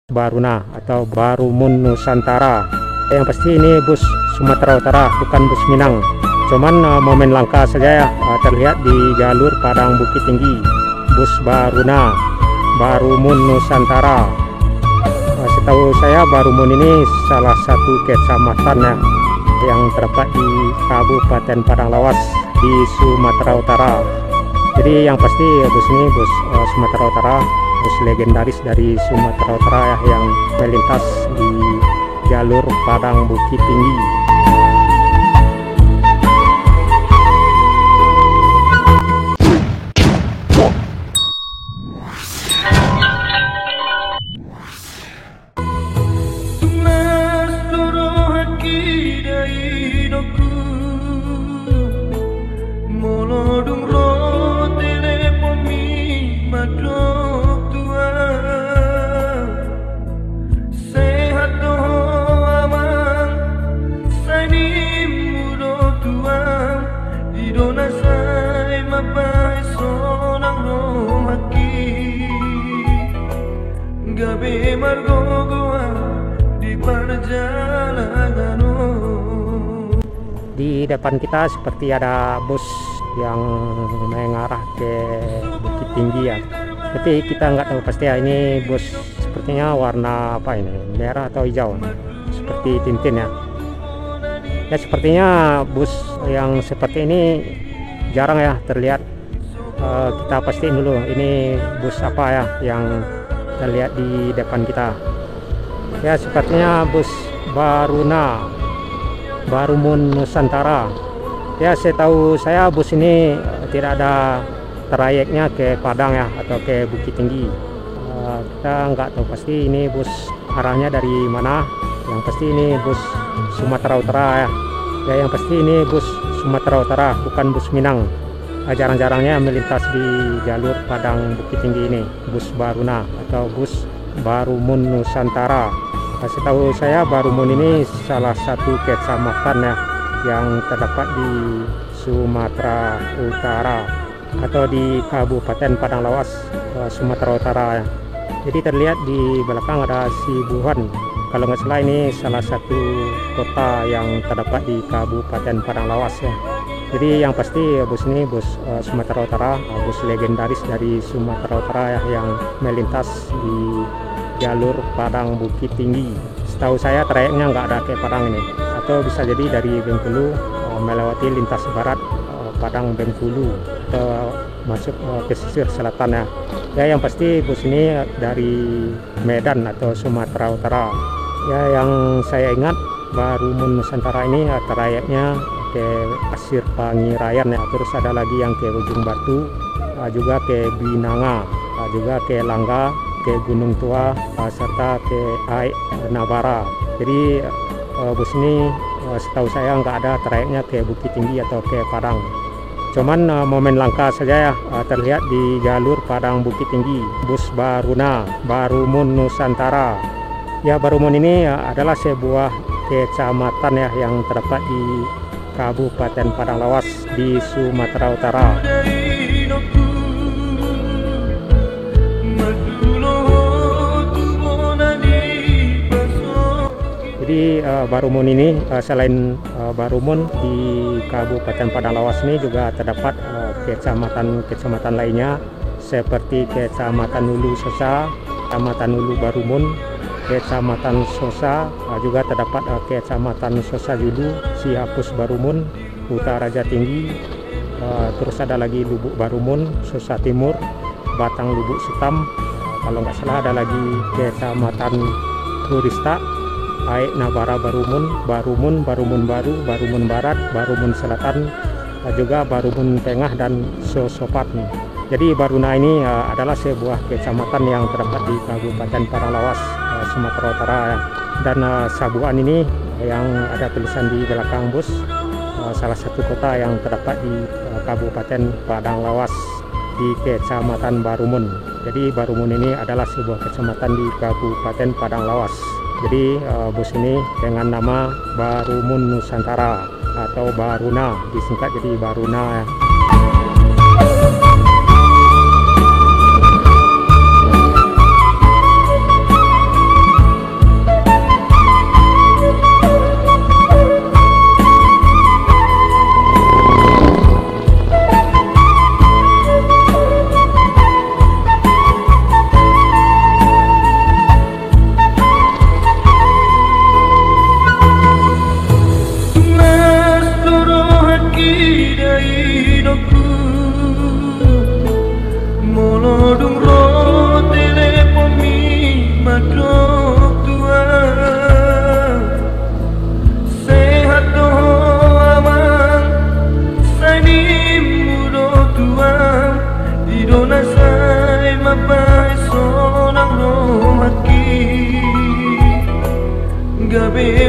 Baruna atau Barumun Nusantara. Yang pasti ini bus Sumatera Utara, bukan bus Minang. Cuman momen langka saja ya terlihat di jalur Padang Bukit Tinggi. Bus Baruna, Barumun Nusantara. Setahu saya Barumun ini salah satu kecamatan ya yang terdapat di Kabupaten Padang Lawas di Sumatera Utara. Jadi yang pasti bus ini bus Sumatera Utara, bus legendaris dari Sumatera Utara ya, yang melintas di jalur Padang Bukit Tinggi. Di depan kita seperti ada bus yang mengarah ke Bukit Tinggi ya. Tapi kita nggak tahu pasti ya, ini bus sepertinya warna apa ini, merah atau hijau, seperti Tintin ya. Ya sepertinya bus yang seperti ini jarang ya terlihat. Kita pastiin dulu ini bus apa ya yang terlihat di depan kita. Ya sepertinya bus Baruna, Barumun Nusantara. Ya setahu saya bus ini tidak ada trayeknya ke Padang ya atau ke Bukit Tinggi. Kita nggak tahu pasti ini bus arahnya dari mana. Yang pasti ini bus Sumatera Utara ya. Ya yang pasti ini bus Sumatera Utara, bukan bus Minang. Jarang-jarangnya melintas di jalur Padang Bukit Tinggi ini bus Baruna atau bus Barumun Nusantara. Setahu saya Barumun ini salah satu kecamatan ya yang terdapat di Sumatera Utara atau di Kabupaten Padang Lawas, Sumatera Utara ya. Jadi terlihat di belakang ada Sibuhan. Kalau nggak salah ini salah satu kota yang terdapat di Kabupaten Padang Lawas ya. Jadi yang pasti bus ini bus Sumatera Utara, bus legendaris dari Sumatera Utara ya, yang melintas di jalur Padang Bukit Tinggi. Setahu saya trayeknya nggak ada ke Padang ini, atau bisa jadi dari Bengkulu melewati lintas barat Padang Bengkulu atau masuk pesisir selatan ya. Ya yang pasti bus ini dari Medan atau Sumatera Utara. Ya yang saya ingat Barumun Nusantara ini trayeknya ke Pasir Pangirayan ya, terus ada lagi yang ke Ujung Batu, juga ke Binanga, juga ke Langga, ke Gunung Tua, serta ke Aik Nabara. Jadi bus ini setahu saya nggak ada trayeknya ke Bukit Tinggi atau ke Padang. Cuman momen langka saja ya terlihat di jalur Padang Bukit Tinggi bus Baruna, Barumun Nusantara. Ya Barumun ini adalah sebuah kecamatan ya yang terdapat di Kabupaten Padang Lawas di Sumatera Utara. Jadi Barumun ini selain Barumun di Kabupaten Padang Lawas ini juga terdapat kecamatan lainnya seperti Kecamatan Hulu Sosa, Kecamatan Hulu Barumun, Kecamatan Sosa, juga terdapat Kecamatan Sosa Julu, Sihapus Barumun, Utara Tinggi, terus ada lagi Lubuk Barumun, Sosa Timur, Batang Lubuk Sutam, kalau nggak salah ada lagi Kecamatan Turista, Aik Nabara Barumun, Barumun Baru, Barumun Barat, Barumun Selatan, juga Barumun Tengah dan Sosopat. Jadi Baruna ini adalah sebuah kecamatan yang terdapat di Kabupaten Padang Lawas, Sumatera Utara ya. Dan Sabuan ini yang ada tulisan di belakang bus, salah satu kota yang terdapat di Kabupaten Padang Lawas di Kecamatan Barumun. Jadi Barumun ini adalah sebuah kecamatan di Kabupaten Padang Lawas. Jadi bus ini dengan nama Barumun Nusantara atau Baruna, disingkat jadi Baruna ya.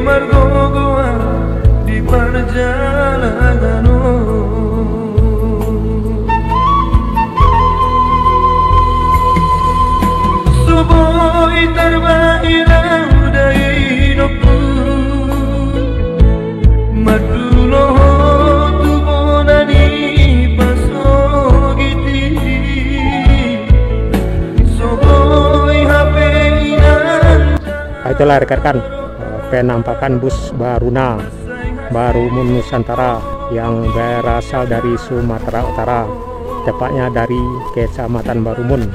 bergogoa di perjalananmu. Suboi terbaiklah dari hidupku, maduloh tu bonani pasogiti. Suboi itulah rekan-rekan penampakan bus Baruna Barumun Nusantara yang berasal dari Sumatera Utara, tepatnya dari Kecamatan Barumun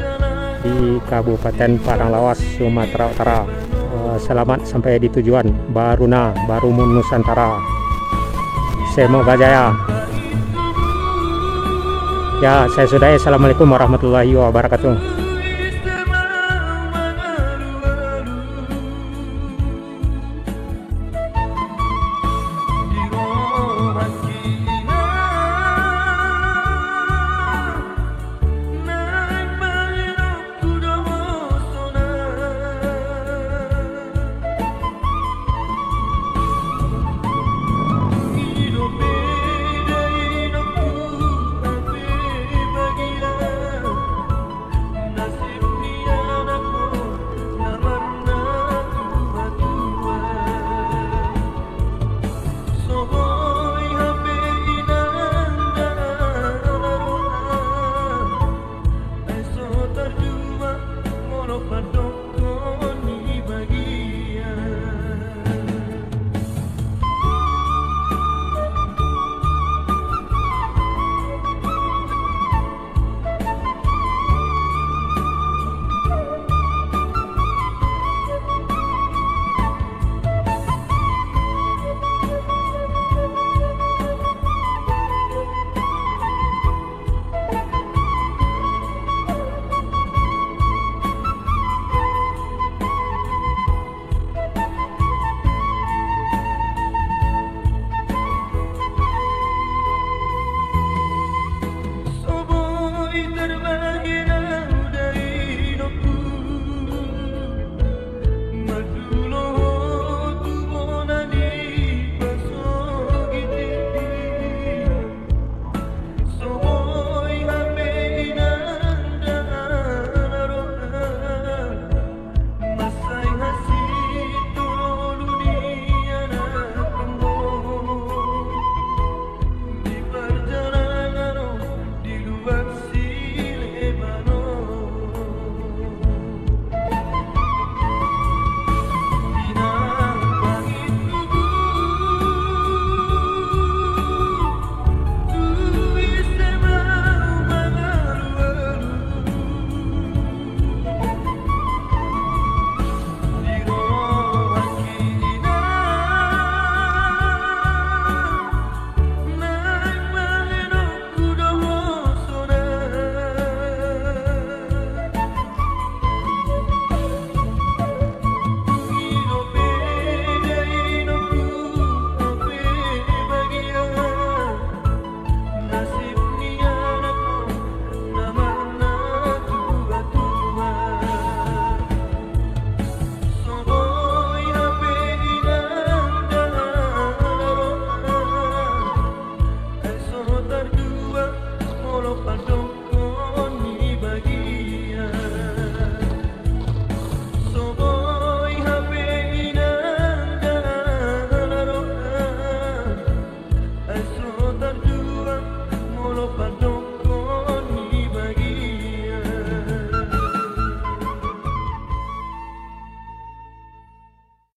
di Kabupaten Padang Lawas, Sumatera Utara. Selamat sampai di tujuan, Baruna Barumun Nusantara. Semoga jaya. Ya, saya sudahi. Assalamualaikum warahmatullahi wabarakatuh.